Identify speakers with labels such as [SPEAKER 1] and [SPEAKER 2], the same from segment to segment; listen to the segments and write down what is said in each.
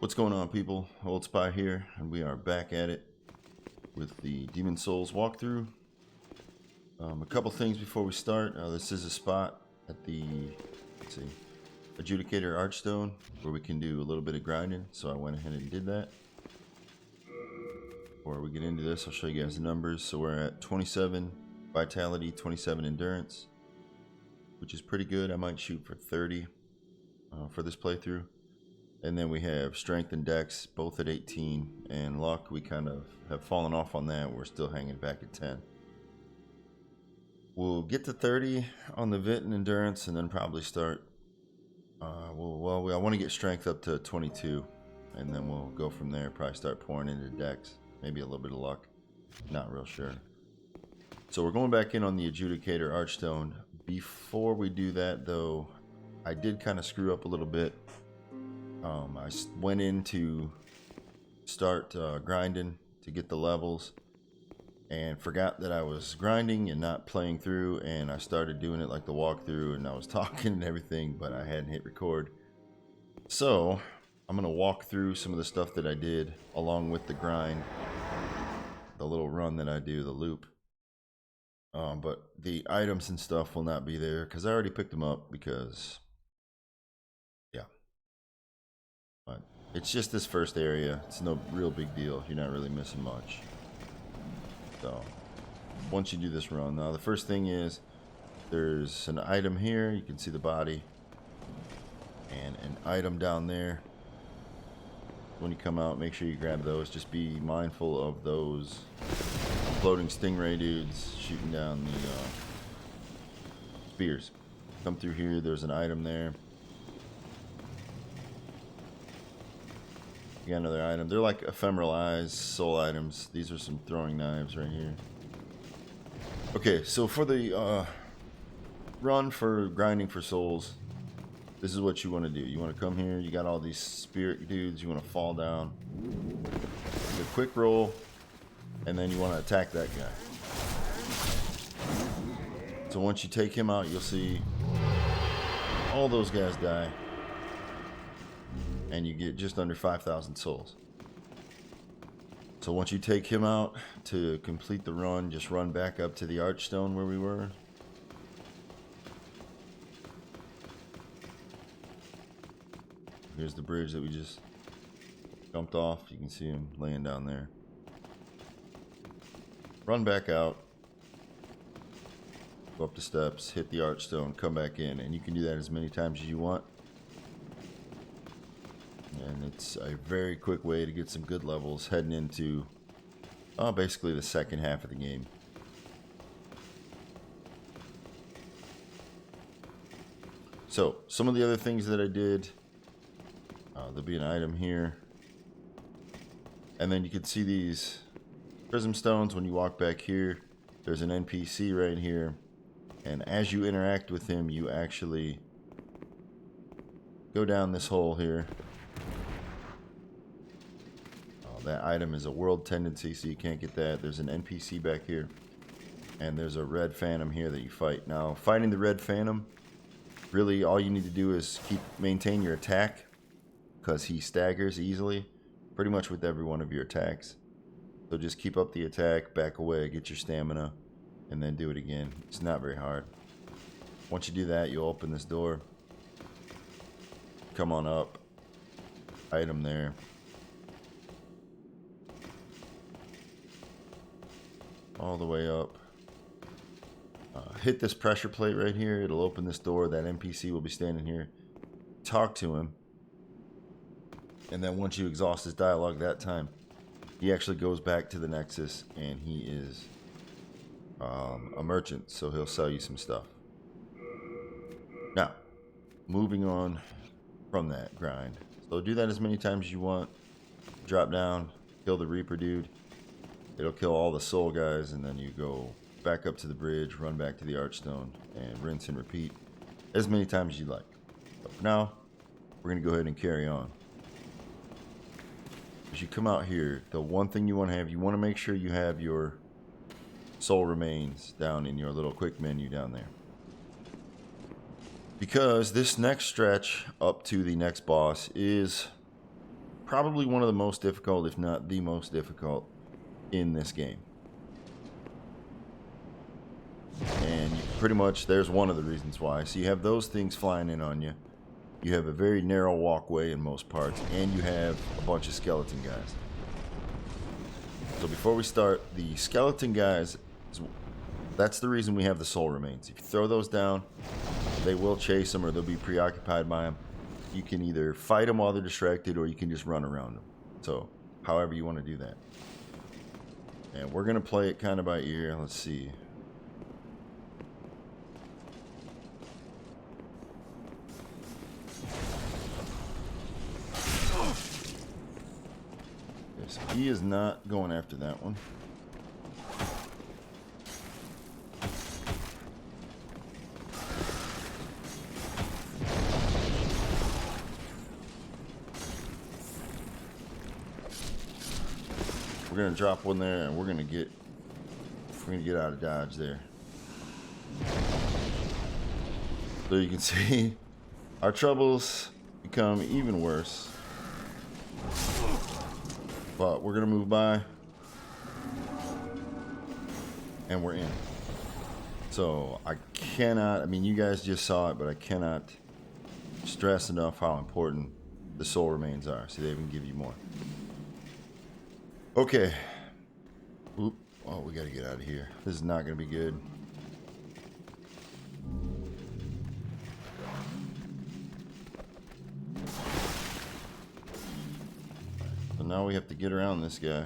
[SPEAKER 1] What's going on, people? Old Spy here, and we are back at it with the Demon Souls walkthrough. A couple things before we start. This is a spot at the, let's see, Adjudicator Archstone where we can do a little bit of grinding, so I went ahead and did that. Before we get into this, I'll show you guys the numbers. So we're at 27 Vitality, 27 Endurance, which is pretty good. I might shoot for 30 for this playthrough. And then we have Strength and Dex, both at 18, and Luck, we kind of have fallen off on that. We're still hanging back at 10. We'll get to 30 on the Vit and Endurance, and then probably start, I want to get Strength up to 22, and then we'll go from there, probably start pouring into Dex, maybe a little bit of Luck, not real sure. So we're going back in on the Adjudicator Archstone. Before we do that, though, I did kind of screw up a little bit. I went in to start grinding to get the levels and forgot that I was grinding and not playing through, and I started doing it like the walkthrough, and I was talking and everything, but I hadn't hit record. So I'm going to walk through some of the stuff that I did along with the grind, the little run that I do, the loop. But the items and stuff will not be there because I already picked them up because... But it's just this first area. It's no real big deal. You're not really missing much. So once you do this run, now the first thing is there's an item here. You can see the body and an item down there. When you come out, make sure you grab those. Just be mindful of those floating stingray dudes shooting down the spears. Come through here. There's an item there. Got another item. They're like ephemeral eyes, soul items. These are some throwing knives right here. Okay, so for the run for grinding for souls, this is what you want to do. You want to come here. You got all these spirit dudes. You want to fall down. Do a quick roll, and then you want to attack that guy. So once you take him out, you'll see all those guys die. And you get just under 5,000 souls. So once you take him out, to complete the run, just run back up to the Archstone where we were. Here's the bridge that we just jumped off. You can see him laying down there. Run back out. Go up the steps, hit the Archstone, come back in. And you can do that as many times as you want. And it's a very quick way to get some good levels heading into basically the second half of the game. So some of the other things that I did, there'll be an item here, and then you can see these prism stones. When you walk back here, there's an NPC right here, and as you interact with him, you actually go down this hole here. That item is a world tendency, so you can't get that. There's an NPC back here, and there's a red phantom here that you fight. Now, fighting the red phantom, really all you need to do is maintain your attack, because he staggers easily, pretty much with every one of your attacks. So just keep up the attack, back away, get your stamina, and then do it again. It's not very hard. Once you do that, you'll open this door. Come on up. Item there. All the way up. Hit this pressure plate right here. It'll open this door. That NPC will be standing here. Talk to him. And then once you exhaust his dialogue that time, he actually goes back to the Nexus, and he is a merchant, so he'll sell you some stuff. Now, moving on from that grind. So do that as many times as you want. Drop down, kill the Reaper dude. It'll kill all the soul guys, and then you go back up to the bridge, run back to the Archstone, and rinse and repeat as many times as you like. But for now, we're going to go ahead and carry on. As you come out here, the one thing you want to make sure you have your soul remains down in your little quick menu down there. Because this next stretch up to the next boss is probably one of the most difficult, if not the most difficult, in this game. And you pretty much, there's one of the reasons why. So you have those things flying in on you. You have a very narrow walkway in most parts, and you have a bunch of skeleton guys. So before we start, the skeleton guys, that's the reason we have the soul remains. If you throw those down, they will chase them or they'll be preoccupied by them. You can either fight them while they're distracted or you can just run around them. So however you want to do that. And we're going to play it kind of by ear. Let's see. Okay, so he is not going after that one. We're gonna drop one there, and we're gonna get out of dodge there. So you can see our troubles become even worse. But we're gonna move by, and we're in. So I cannot. I mean, you guys just saw it, but I cannot stress enough how important the soul remains are. See, they even give you more. Okay. Oop. Oh, we gotta get out of here. This is not gonna be good. So now we have to get around this guy.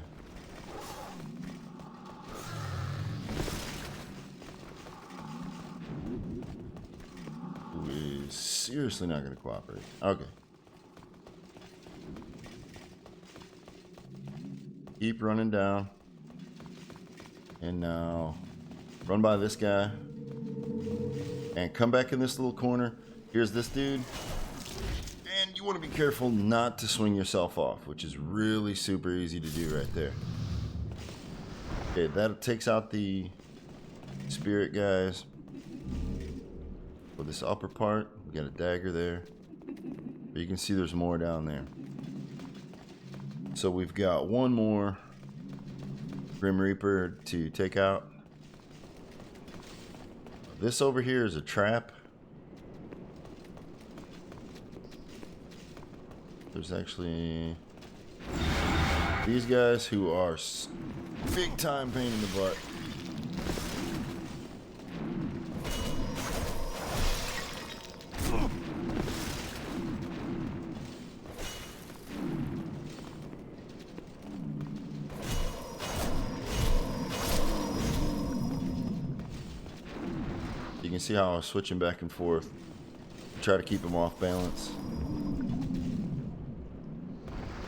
[SPEAKER 1] Who is seriously not gonna cooperate. Okay. Keep running down. And now run by this guy. And come back in this little corner. Here's this dude. And you want to be careful not to swing yourself off, which is really super easy to do right there. Okay, that takes out the spirit guys. For this upper part, we got a dagger there. But you can see there's more down there. So we've got one more Grim Reaper to take out. This over here is a trap. There's actually these guys who are big time pain in the butt. You can see how I was switching back and forth to try to keep them off balance.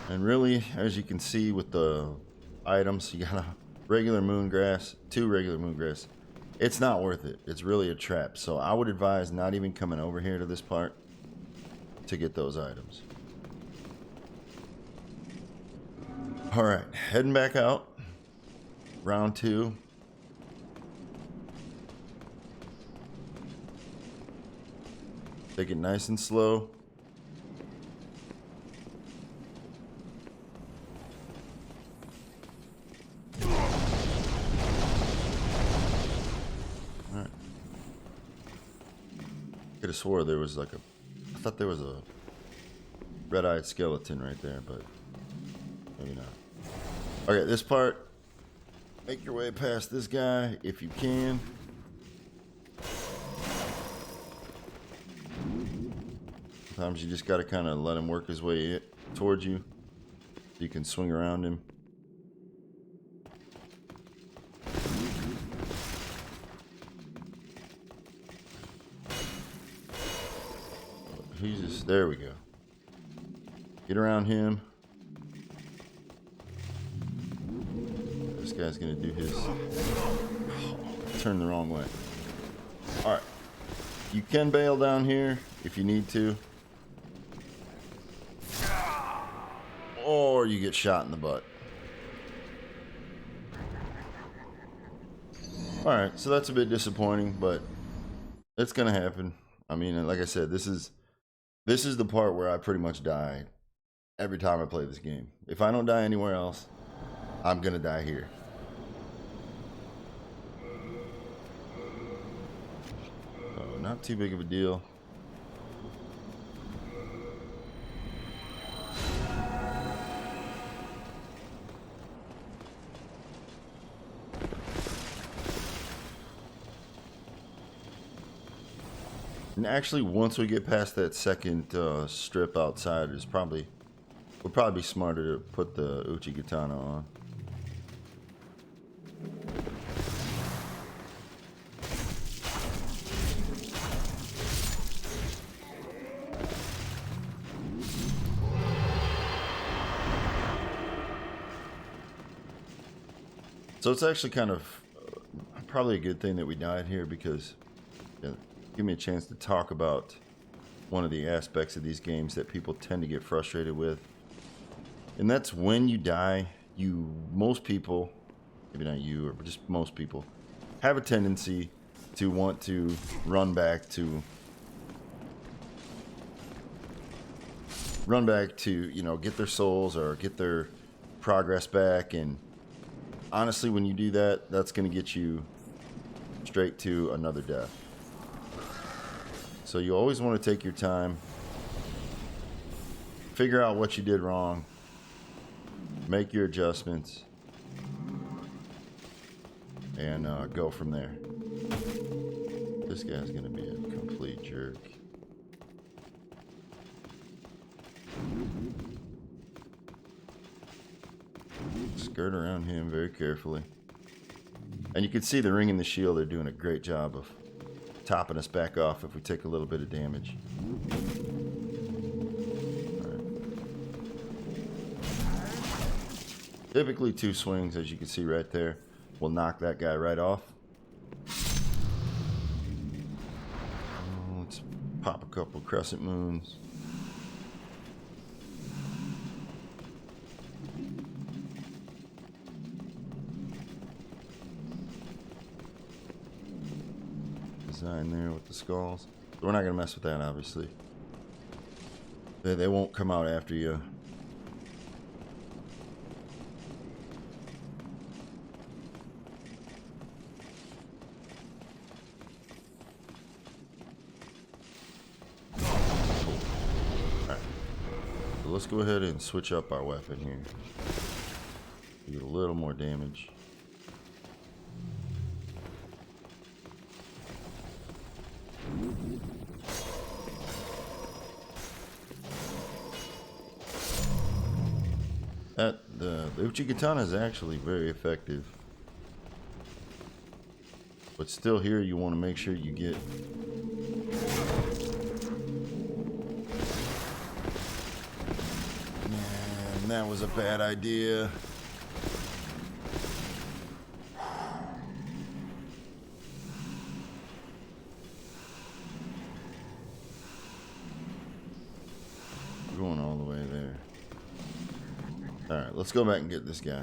[SPEAKER 1] And really, as you can see with the items, you got a regular moongrass, 2 regular moongrass. It's not worth it. It's really a trap. So I would advise not even coming over here to this part to get those items. All right, heading back out. Round 2. Take it nice and slow. Alright. Could have swore there was like a... I thought there was a red-eyed skeleton right there, but maybe not. Okay, this part. Make your way past this guy if you can. Sometimes you just got to kind of let him work his way towards you. You can swing around him. He's just, there we go. Get around him. This guy's going to do his... Oh, turn the wrong way. Alright. You can bail down here if you need to. Or you get shot in the butt. Alright, so that's a bit disappointing, but it's gonna happen. I mean, like I said, this is the part where I pretty much died every time I play this game. If I don't die anywhere else, I'm gonna die here. So not too big of a deal. And actually, once we get past that second strip outside, we'll probably be smarter to put the Uchigatana on. So it's actually kind of probably a good thing that we died here, because give me a chance to talk about one of the aspects of these games that people tend to get frustrated with. And that's when you die, most people, maybe not you, or just most people, have a tendency to want to run back to, you know, get their souls or get their progress back. And honestly, when you do that, that's going to get you straight to another death. So you always want to take your time, figure out what you did wrong, make your adjustments, and go from there. This guy's going to be a complete jerk. Skirt around him very carefully. And you can see the ring and the shield are doing a great job of topping us back off if we take a little bit of damage. Alright. Typically 2 swings, as you can see right there, will knock that guy right off. Let's pop a couple crescent moons. Design there with the skulls. We're not gonna mess with that, obviously. They won't come out after you. Alright. So let's go ahead and switch up our weapon here. Get a little more damage. The Uchigatana is actually very effective. But still here, you want to make sure you get... Man, that was a bad idea. Going all the way there. Alright, let's go back and get this guy.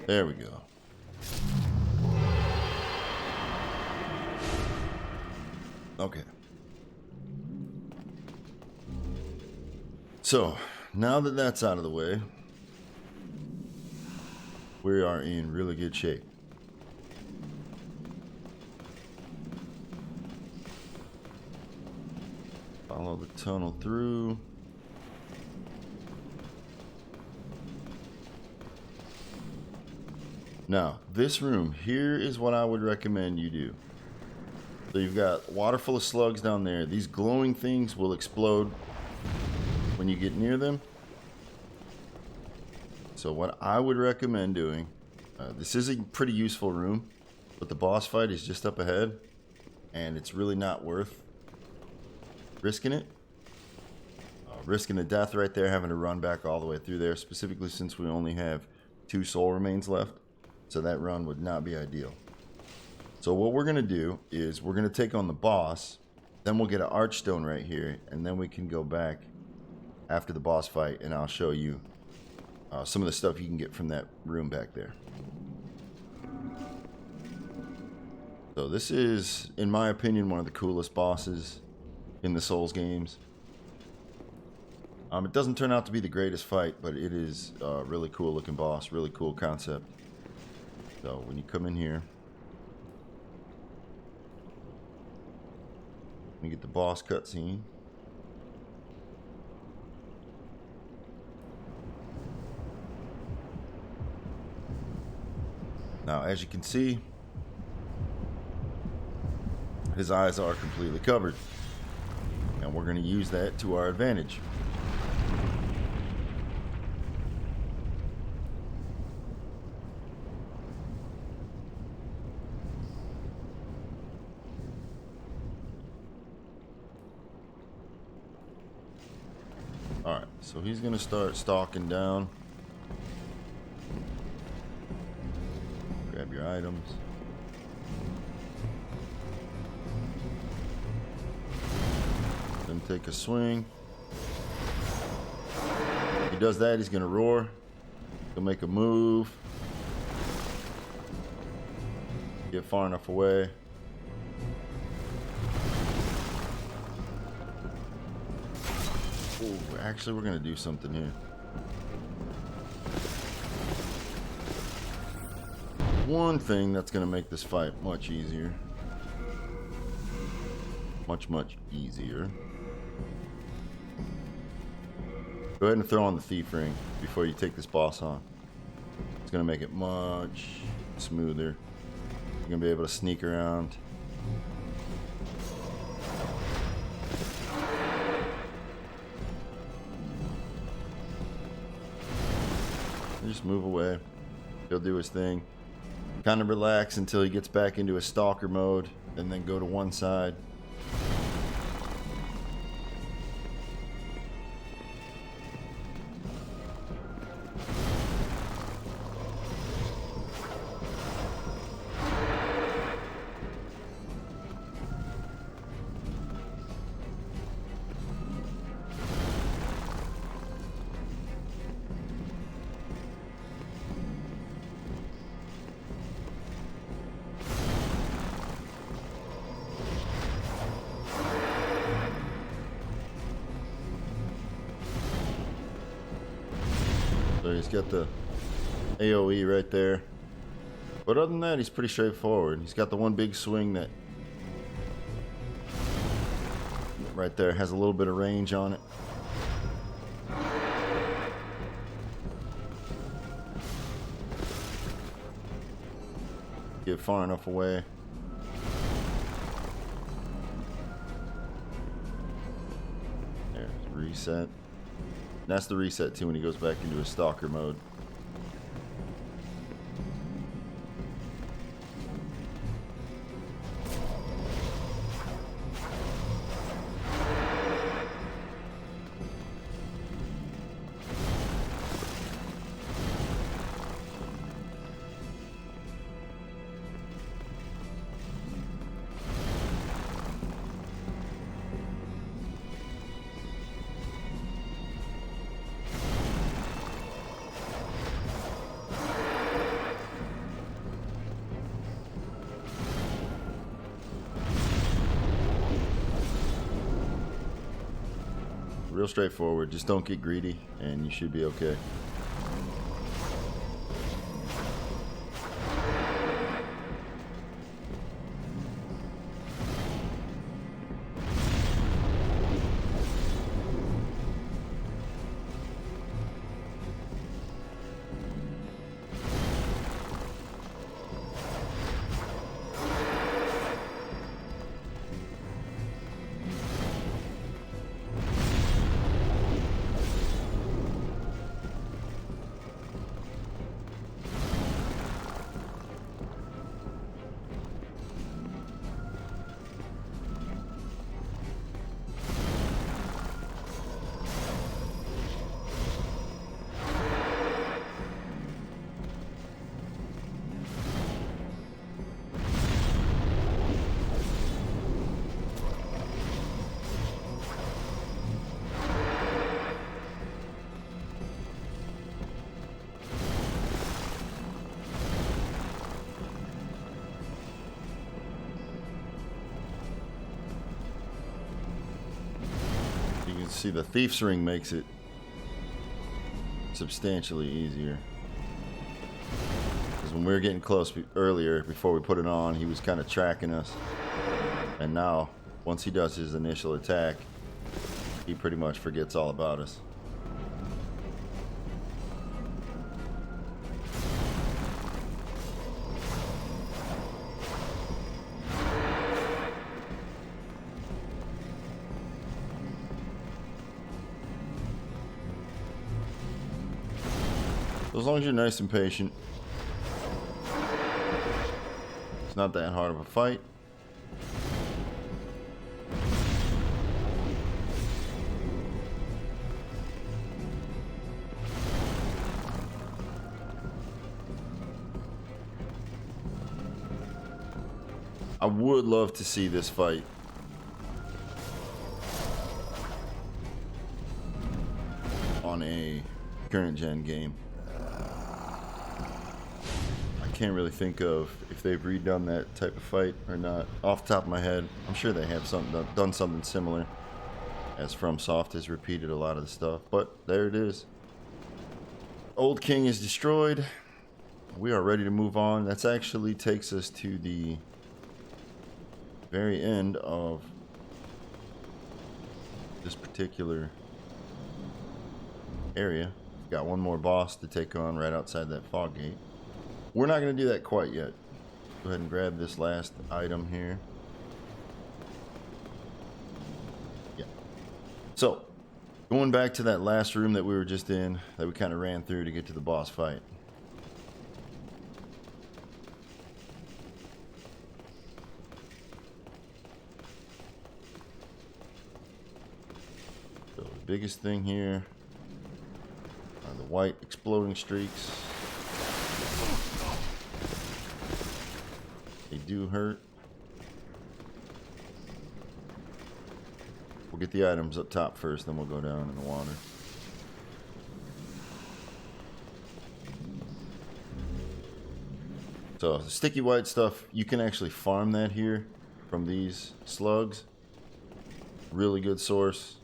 [SPEAKER 1] There we go. Okay. So, now that that's out of the way, we are in really good shape. Follow the tunnel through. Now, this room here is what I would recommend you do. So you've got water full of slugs down there. These glowing things will explode when you get near them. So what I would recommend doing, this is a pretty useful room, but the boss fight is just up ahead, and it's really not worth risking it. Risking a death right there, having to run back all the way through there, specifically since we only have 2 soul remains left. So that run would not be ideal. So what we're going to do is we're going to take on the boss, then we'll get an Archstone right here, and then we can go back after the boss fight, and I'll show you some of the stuff you can get from that room back there. So this is, in my opinion, one of the coolest bosses in the Souls games. It doesn't turn out to be the greatest fight, but it is a really cool looking boss, really cool concept. So when you come in here, you get the boss cutscene. Now, as you can see, his eyes are completely covered, and we're going to use that to our advantage. Alright, so he's going to start stalking down. Grab your items. Then take a swing. If he does that, he's going to roar. He'll make a move. Get far enough away. Ooh, actually, we're going to do something here. One thing that's going to make this fight much easier. Much easier. Go ahead and throw on the thief ring before you take this boss on. It's going to make it much smoother. You're going to be able to sneak around. And just move away. He'll do his thing. Kind of relax until he gets back into his stalker mode, and then go to one side. So he's got the AoE right there. But other than that, he's pretty straightforward. He's got the one big swing that right there has a little bit of range on it. Get far enough away. There, reset. And that's the reset too when he goes back into his stalker mode. Real straightforward. Just don't get greedy and you should be okay. See, the Thief's Ring makes it substantially easier. Because when we were getting close earlier, before we put it on, he was kind of tracking us. And now, once he does his initial attack, he pretty much forgets all about us. As long as you're nice and patient, it's not that hard of a fight. I would love to see this fight on a current gen game. I can't really think of if they've redone that type of fight or not off the top of my head. I'm sure they have done something similar, as FromSoft has repeated a lot of the stuff, but there it is. Old King is destroyed. We are ready to move on. That actually takes us to the very end of this particular area. Got one more boss to take on right outside that fog gate. We're not going to do that quite yet. Go ahead and grab this last item here. Yeah. So, going back to that last room that we were just in, that we kind of ran through to get to the boss fight. So, the biggest thing here are the white exploding streaks. They do hurt. We'll get the items up top first, then we'll go down in the water. So, the sticky white stuff, you can actually farm that here from these slugs. Really good source.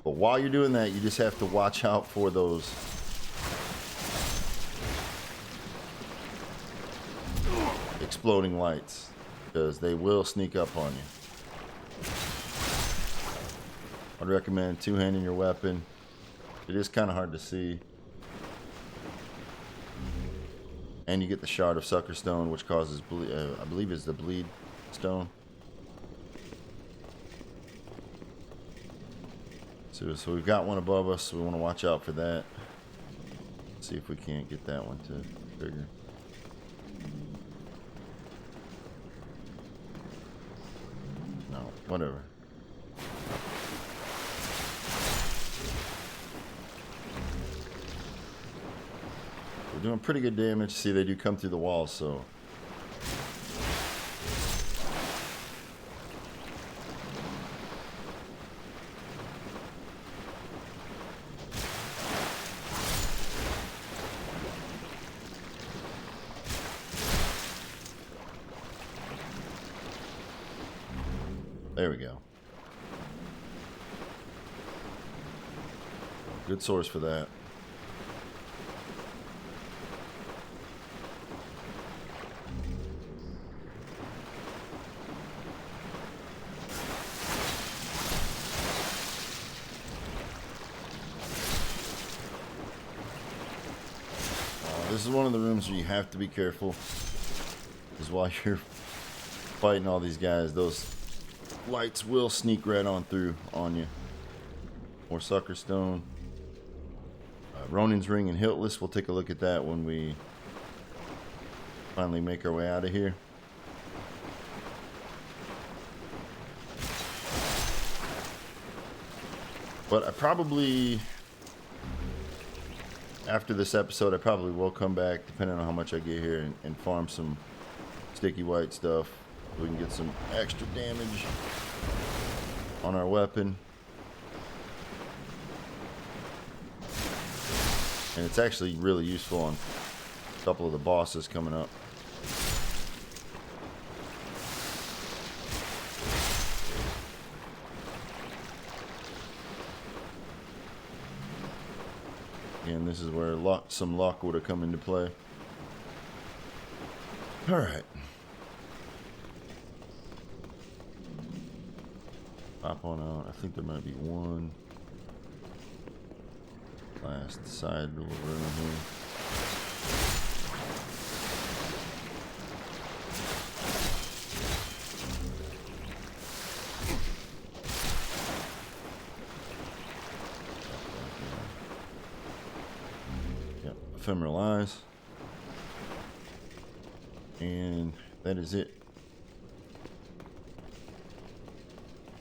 [SPEAKER 1] But while you're doing that, you just have to watch out for those exploding lights, because they will sneak up on you. I'd recommend two-handing your weapon. It is kind of hard to see. And you get the shard of Sucker Stone, which causes, I believe it's the bleed stone. So we've got one above us, so we want to watch out for that. See if we can't get that one to trigger. No, whatever. We're doing pretty good damage. See, they do come through the walls, so. There we go. Good source for that. This is one of the rooms where you have to be careful, because while you're fighting all these guys, those lights will sneak right on through on you. More Sucker Stone. Ronin's Ring and Hiltless. We'll take a look at that when we finally make our way out of here. But I probably, after this episode, I probably will come back, depending on how much I get here, and farm some sticky white stuff. We can get some extra damage on our weapon. And it's actually really useful on a couple of the bosses coming up. And this is where some luck would have come into play. Alright. Pop on out. I think there might be one last side door around here. Yep, ephemeral eyes. And that is it.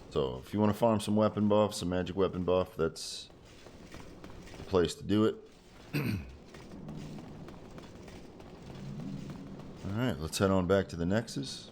[SPEAKER 1] So if you want to farm some weapon buff, some magic weapon buff, that's the place to do it. Alright, let's head on back to the Nexus.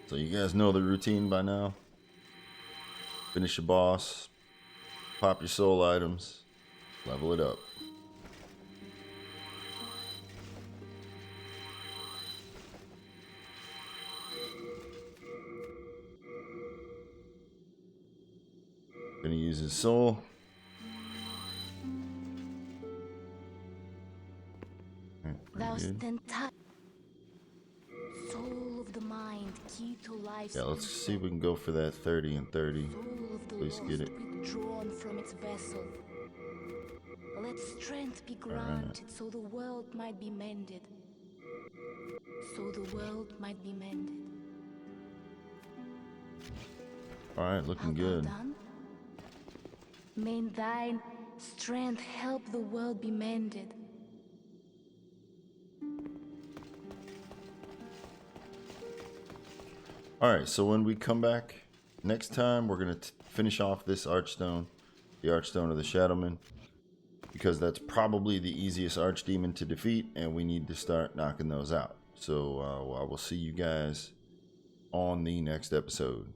[SPEAKER 1] So you guys know the routine by now. Finish your boss, pop your soul items, level it up. Gonna use his soul.
[SPEAKER 2] Soul of the mind, key to life's
[SPEAKER 1] Yeah, let's see if we can go for that 30 and 30. Please get it.
[SPEAKER 2] Withdrawn from its vessel. Let strength be granted so the world might be mended. So the world might be mended.
[SPEAKER 1] Alright, looking good.
[SPEAKER 2] Done? May thine strength help the world be mended.
[SPEAKER 1] Alright, so when we come back next time, we're going to finish off this Archstone, the Archstone of the Shadowman, because that's probably the easiest Archdemon to defeat, and we need to start knocking those out. So I will see you guys on the next episode.